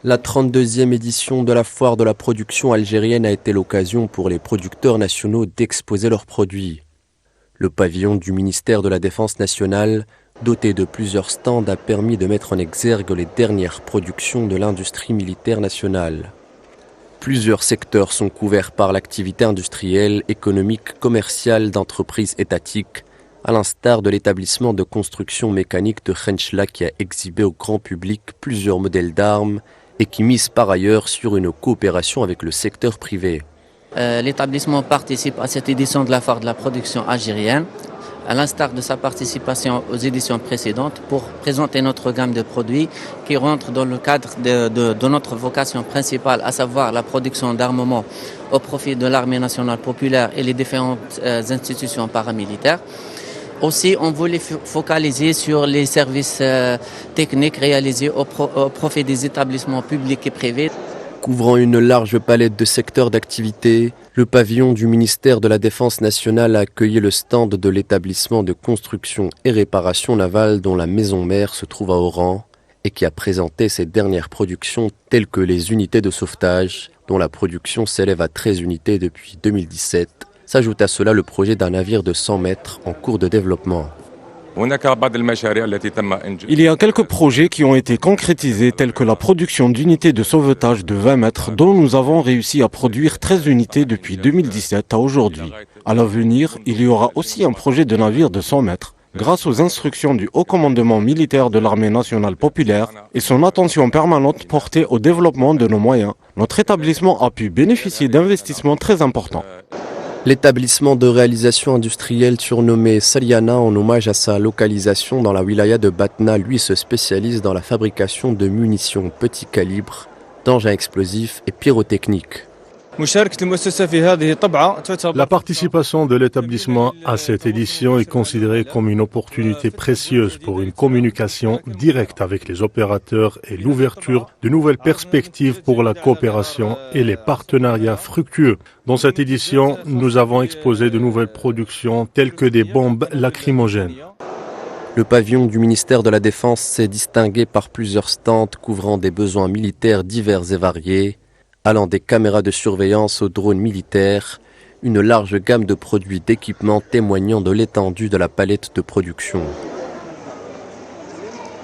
La 32e édition de la foire de la production algérienne a été l'occasion pour les producteurs nationaux d'exposer leurs produits. Le pavillon du ministère de la Défense nationale, doté de plusieurs stands, a permis de mettre en exergue les dernières productions de l'industrie militaire nationale. Plusieurs secteurs sont couverts par l'activité industrielle, économique, commerciale d'entreprises étatiques, à l'instar de l'établissement de construction mécanique de Khenchla qui a exhibé au grand public plusieurs modèles d'armes et qui mise par ailleurs sur une coopération avec le secteur privé. L'établissement participe à cette édition de la foire de la production algérienne, à l'instar de sa participation aux éditions précédentes, pour présenter notre gamme de produits qui rentrent dans le cadre de notre vocation principale, à savoir la production d'armement au profit de l'armée nationale populaire et les différentes institutions paramilitaires. Aussi, on voulait focaliser sur les services techniques réalisés au profit des établissements publics et privés. Couvrant une large palette de secteurs d'activité, le pavillon du ministère de la Défense nationale a accueilli le stand de l'établissement de construction et réparation navale dont la maison mère se trouve à Oran et qui a présenté ses dernières productions telles que les unités de sauvetage, dont la production s'élève à 13 unités depuis 2017. S'ajoute à cela le projet d'un navire de 100 mètres en cours de développement. Il y a quelques projets qui ont été concrétisés tels que la production d'unités de sauvetage de 20 mètres dont nous avons réussi à produire 13 unités depuis 2017 à aujourd'hui. À l'avenir, il y aura aussi un projet de navire de 100 mètres. Grâce aux instructions du Haut Commandement militaire de l'Armée nationale populaire et son attention permanente portée au développement de nos moyens, notre établissement a pu bénéficier d'investissements très importants. L'établissement de réalisation industrielle surnommé Saliana en hommage à sa localisation dans la wilaya de Batna, lui, se spécialise dans la fabrication de munitions petit calibre, d'engins explosifs et pyrotechniques. La participation de l'établissement à cette édition est considérée comme une opportunité précieuse pour une communication directe avec les opérateurs et l'ouverture de nouvelles perspectives pour la coopération et les partenariats fructueux. Dans cette édition, nous avons exposé de nouvelles productions telles que des bombes lacrymogènes. Le pavillon du ministère de la Défense s'est distingué par plusieurs stands couvrant des besoins militaires divers et variés, allant des caméras de surveillance aux drones militaires, une large gamme de produits d'équipement témoignant de l'étendue de la palette de production.